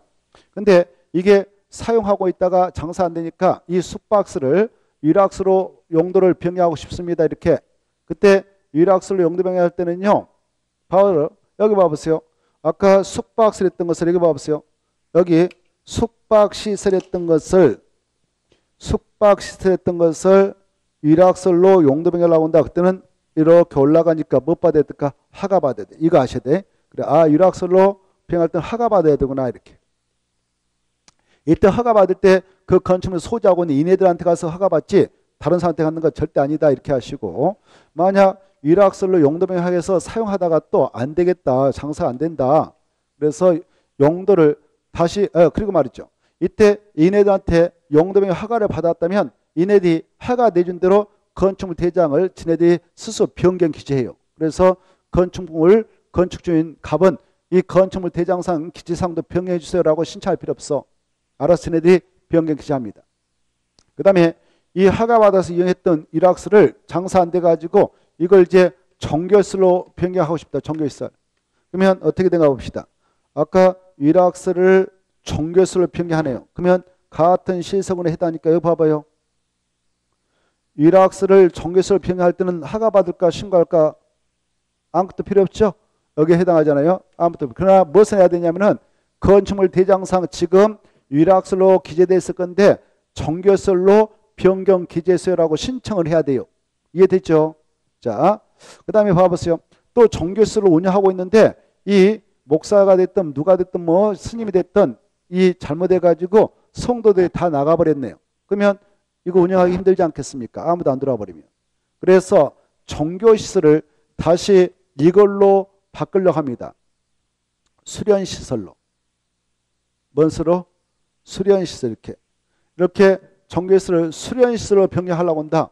Speaker 1: 근데 이게 사용하고 있다가 장사 안 되니까 이 숙박설을 위락설로 용도를 변경하고 싶습니다. 이렇게. 그때 위락설로 용도 변경할 때는요. 바로 여기 봐보세요. 아까 숙박설 했던 것을 여기 봐보세요. 여기 숙박시설 했던 것을 위락설로 용도 변경을 하고 온다. 그때는 이렇게 올라가니까 못 받아야 될까? 허가 받아야 돼. 이거 아셔야 돼. 그래, 아 위락설로 변경할 때는 허가 받아야 되구나 이렇게. 이때 허가 받을 때 그 건축물 소지하고는 이네들한테 가서 허가 받지 다른 사람한테 갖는 건 절대 아니다 이렇게 하시고, 만약 위락설로 용도 변경해서 사용하다가 또 안 되겠다, 장사가 안 된다, 그래서 용도를 다시 그리고 말이죠. 이때 이네들한테 용도 변경 허가를 받았다면 이네들이 허가 내준 대로 건축물 대장을 지네들이 스스로 변경 기재해요. 그래서 건축물 건축주인 갑은 이 건축물 대장상 기지사항도 변경해 주세요라고 신청할 필요 없어. 알아서 얘네들이 변경 기재합니다. 그 다음에 이 허가받아서 이용했던 일학스를 장사 안 돼가지고 이걸 이제 정결설로 변경하고 싶다. 정결설. 그러면 어떻게 된가 봅시다. 아까 일학스를 정결설로 변경하네요. 그러면 같은 실석원에 해당하니까 여기 봐봐요. 일학스를 정결설로 변경할 때는 허가받을까 신고할까 아무것도 필요 없죠. 여기에 해당하잖아요. 아무것도. 그러나 무엇을 해야 되냐면은 건축물 대장상 지금 일학설로 기재되어 있을 건데 정결설로 변경 기재서라고 신청을 해야 돼요. 이해됐죠? 자, 그 다음에 봐보세요. 또 정결설로 운영하고 있는데 이 목사가 됐든 누가 됐든 뭐 스님이 됐든 이 잘못해가지고 성도들이 다 나가버렸네요. 그러면 이거 운영하기 힘들지 않겠습니까? 아무도 안 들어와 버리면. 그래서 정교시설을 다시 이걸로 바꾸려고 합니다. 수련시설로. 뭔 수로? 수련시설 이렇게 정교시설을 수련시설로 변경하려고 한다.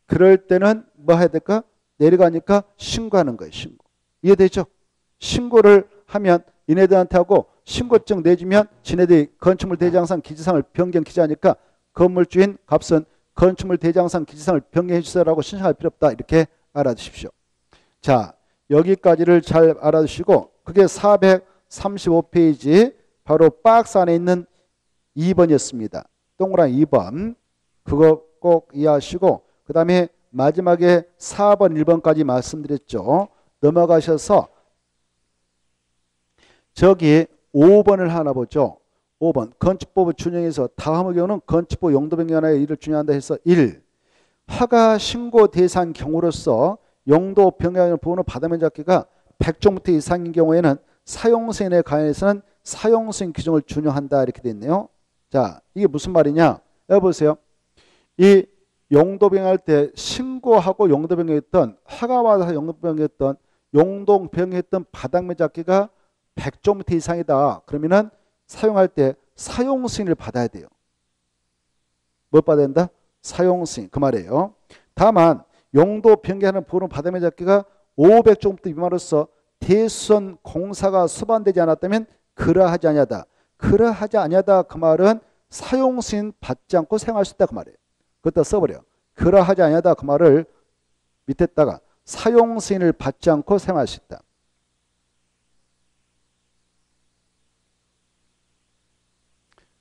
Speaker 1: 그럴 때는 뭐 해야 될까? 내려가니까 신고하는 거예요. 신고. 이해되죠? 신고를 하면 얘네들한테 하고 신고증 내주면 지네들이 건축물 대장상 기지상을 변경 기재하니까 건물주인 값은 건축물 대장상 기지상을 변경해 주세요라고 신청할 필요 없다. 이렇게 알아두십시오. 자, 여기까지를 잘 알아두시고 그게 435페이지 바로 박스 안에 있는 2번이었습니다. 동그라미 2번. 그거 꼭 이해하시고 그 다음에 마지막에 4번, 1번까지 말씀드렸죠. 넘어가셔서 저기 5번을 하나 보죠. 5번. 건축법을 준용해서 다음의 경우는 건축법 용도 변경하여 이를 준용한다 해서 1. 허가 신고 대상 경우로서 용도 변경을 보는 바다면 잡기가 100종부터 이상인 경우에는 사용승인에 관해서는 사용승인 규정을 준용한다 이렇게 돼 있네요. 자, 이게 무슨 말이냐? 여기 보세요. 이 용도 변경할 때 신고하고 용도 변경했던 허가받아서 용도 변경했던 용도 변경했던 바닥면 잡기가 100종부터 이상이다. 그러면은 사용할 때 사용 승인을 받아야 돼요. 뭘 받아야 된다? 사용 승인. 그 말이에요. 다만 용도 변경하는 보는 바닥면 잡기가 500종부터 미만으로서 대수선 공사가 수반되지 않았다면 그러하지 아니하다. 그러하지 아니하다 그 말은 사용 승인 받지 않고 사용할 수 있다 그 말이에요. 그것도 써버려. 그러하지 아니하다 그 말을 밑에다가 사용 승인을 받지 않고 사용할 수 있다.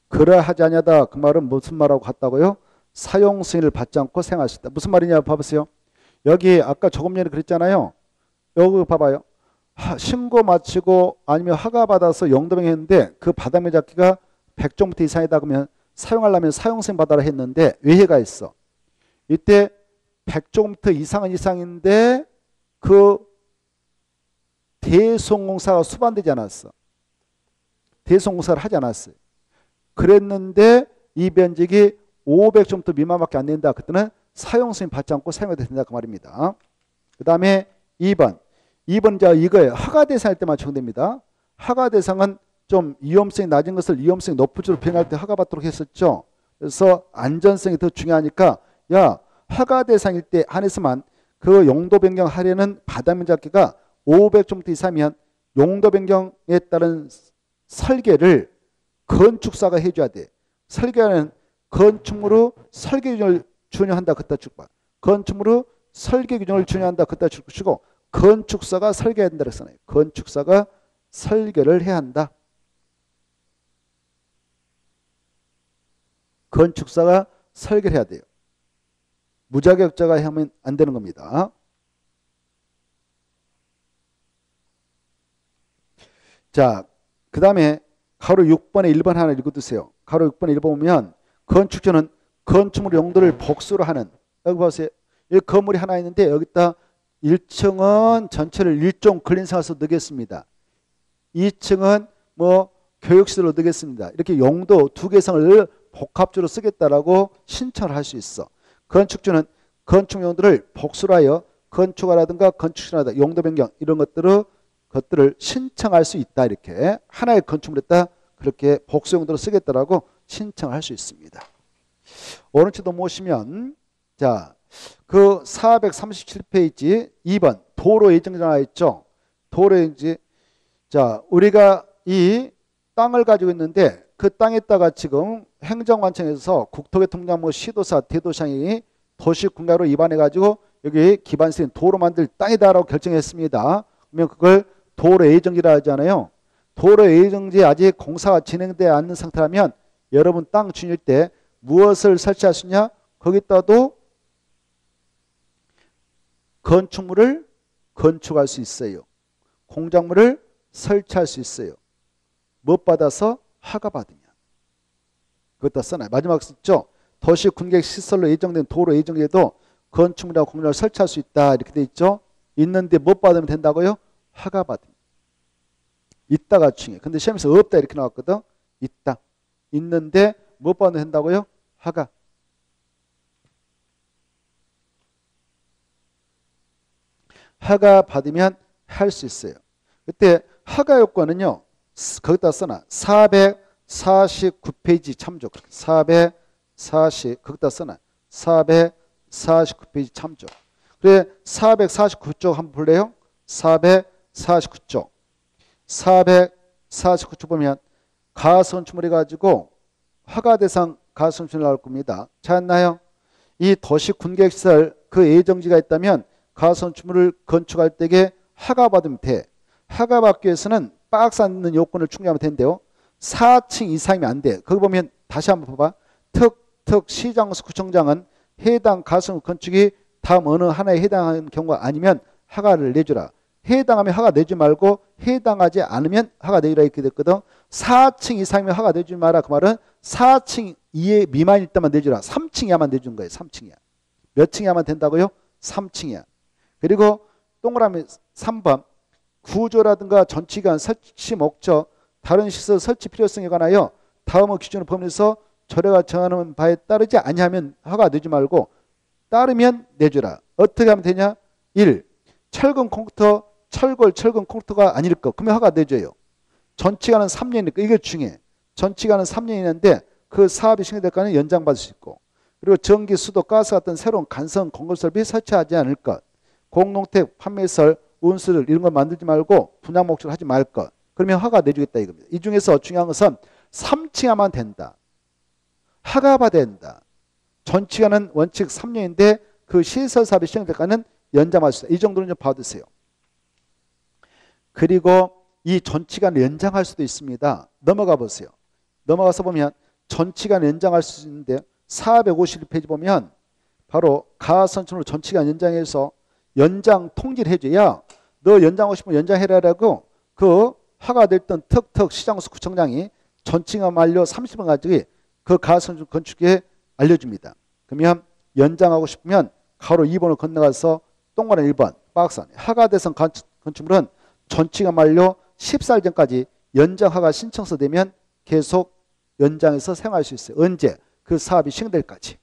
Speaker 1: 그러하지 아니하다 그 말은 무슨 말하고 같다고요? 사용 승인을 받지 않고 사용할 수 있다. 무슨 말이냐 봐보세요. 여기 아까 조금 전에 그랬잖아요. 여기 봐봐요. 신고 마치고 아니면 허가 받아서 용도 변경했는데 그 바닥면 잡기가 100종부터 이상이다 그러면 사용하려면 사용 승인 받아라 했는데 외해가 있어. 이때 100종부터 이상은 이상인데 그 대송공사가 수반되지 않았어. 대송공사를 하지 않았어요. 그랬는데 이 면적이 500종부터 미만밖에 안 된다. 그때는 사용 승인 받지 않고 사용해도 된다 그 말입니다. 그 다음에 2번. 2번 이거예요. 허가 대상일 때만 적용됩니다. 허가 대상은 좀 위험성이 낮은 것을 위험성이 높은 쪽으로 변할 때 허가 받도록 했었죠. 그래서 안전성이 더 중요하니까 야 허가 대상일 때 한해서만 그 용도 변경하려는 바닥면 잡기가 500종부터 이상이면 용도 변경에 따른 설계를 건축사가 해줘야 돼. 설계는 건축물로 설계 규정을 준용한다. 그따 축봐. 건축물로 설계 규정을 준용한다. 그따 축시고 건축사가 설계해야 된다 그랬잖아요. 건축사가 설계를 해야 한다. 건축사가 설계를 해야 돼요. 무자격자가 하면 안 되는 겁니다. 자, 그 다음에 가로 6번에 1번 하나 읽어두세요. 가로 6번에 1번 보면 건축주는 건축물 용도를 복수로 하는 여기 보세요. 여기 건물이 하나 있는데 여기다 1층은 전체를 1종 근린생활소 넣겠습니다. 2층은 뭐 교육시설로 넣겠습니다. 이렇게 용도 두 개성을 복합적으로 쓰겠다라고 신청을 할 수 있어. 건축주는 건축 용도를 복수로 하여 건축하라든가 건축시설하다 용도 변경 이런 것들을 신청할 수 있다. 이렇게 하나의 건축물을 했다 그렇게 복수 용도로 쓰겠다라고 신청을 할 수 있습니다. 오른쪽도 보시면 자 그 437페이지 2번 도로 예정지 나와 있죠. 도로 예정지. 자, 우리가 이 땅을 가지고 있는데 그 땅에다가 지금 행정관청에서 국토교통부장부 시도사 대도시장이 도시군가로 입안해가지고 여기 기반세인 도로 만들 땅이다라고 결정했습니다. 그러면 그걸 도로 예정지라 하잖아요. 도로 예정지에 아직 공사가 진행되지 않는 상태라면 여러분 땅 주인일 때 무엇을 설치할 수 있냐? 거기다도 건축물을 건축할 수 있어요. 공작물을 설치할 수 있어요. 못 받아서 허가 받으면. 그것도 써놔요. 마지막 썼죠. 도시 군객 시설로 예정된 도로 예정지에도 건축물이나 공작물을 설치할 수 있다. 이렇게 돼 있죠. 있는데 못 받으면 된다고요? 허가 받으면. 있다가 중요해. 근데 시험에서 없다 이렇게 나왔거든. 있다. 있는데 못 받으면 된다고요? 허가. 허가 받으면 할 수 있어요. 그때 허가 요건은요. 거기다 써놔. 449페이지 참조. 440 거기다 써놔. 449페이지 참조. 그래 449쪽 한번 볼래요? 449쪽. 449쪽 보면 가선축물해 가지고 허가 대상 가선축물 나올 겁니다. 찾았나요? 이 도시 군객시설 그 예정지가 있다면 가선축물을 건축할 때에 허가 받으면 돼. 허가 받기 위해서는 박스 안 넣는 요건을 충족하면 된대요. 4층 이상이면 안 돼. 거기 보면 다시 한번 봐봐. 특 시장수 구청장은 해당 가선 건축이 다음 어느 하나에 해당하는 경우가 아니면 허가를 내주라. 해당하면 허가 내지 말고 해당하지 않으면 허가 내주라 이렇게 됐거든. 4층 이상이면 허가 내주지 마라. 그 말은 4층 이해 미만일 때만 내주라. 3층 이하만 내준 거예요. 3층 이하. 몇 층 이하만 된다고요? 3층 이하. 그리고 동그라미 3번 구조라든가 전치관 설치 목적 다른 시설 설치 필요성에 관하여 다음의 기준을 범위해서 조례가 정하는 바에 따르지 아니하면 허가 내지 말고 따르면 내주라. 어떻게 하면 되냐? 1. 철근 콘크리트 철근 콘크리트가 아닐 것. 그러면 허가 내줘요. 전치관은 3년이니까 이게 중요해. 전치관은 3년이는데 그 사업이 시행될 거는 연장받을 수 있고 그리고 전기, 수도, 가스 같은 새로운 간선 공급설비 설치하지 않을 것. 공동택, 판매설, 운수를 이런 걸 만들지 말고 분양 목적으로 하지 말 것. 그러면 허가 내주겠다 이겁니다. 이 중에서 중요한 것은 3층 하면 된다. 허가 받아야 된다. 전치관은 원칙 3년인데 그 시설 사업이 시행될 거는 연장할 수 있다. 이 정도는 좀 봐두세요. 그리고 이 전치관을 연장할 수도 있습니다. 넘어가 보세요. 넘어가서 보면 전치관 연장할 수 있는데 451페이지 보면 바로 가선천으로 전치관 연장해서 연장 통지를 해줘야 너 연장하고 싶으면 연장해라라고 그 허가됐던 턱턱 시장수 구청장이 전치관 만료 30분 가지고 그 가선 건축에 알려줍니다. 그러면 연장하고 싶으면 가로 2번을 건너가서 동그라미 1번 박스 안에 허가대상 건축물은 전치관 만료 14일 전까지 연장 허가 신청서 되면 계속 연장해서 사용할 수 있어요. 언제? 그 사업이 시행될 때까지.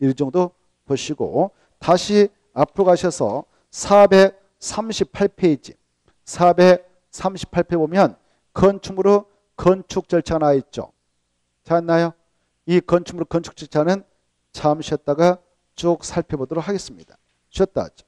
Speaker 1: 이 정도 보시고 다시 앞으로 가셔서 438페이지 438페이지 보면 건축물의 건축 절차가 나와 있죠. 찾았나요? 이 건축물의 건축 절차는 잠시 쉬었다가 쭉 살펴보도록 하겠습니다. 쉬었다 하죠.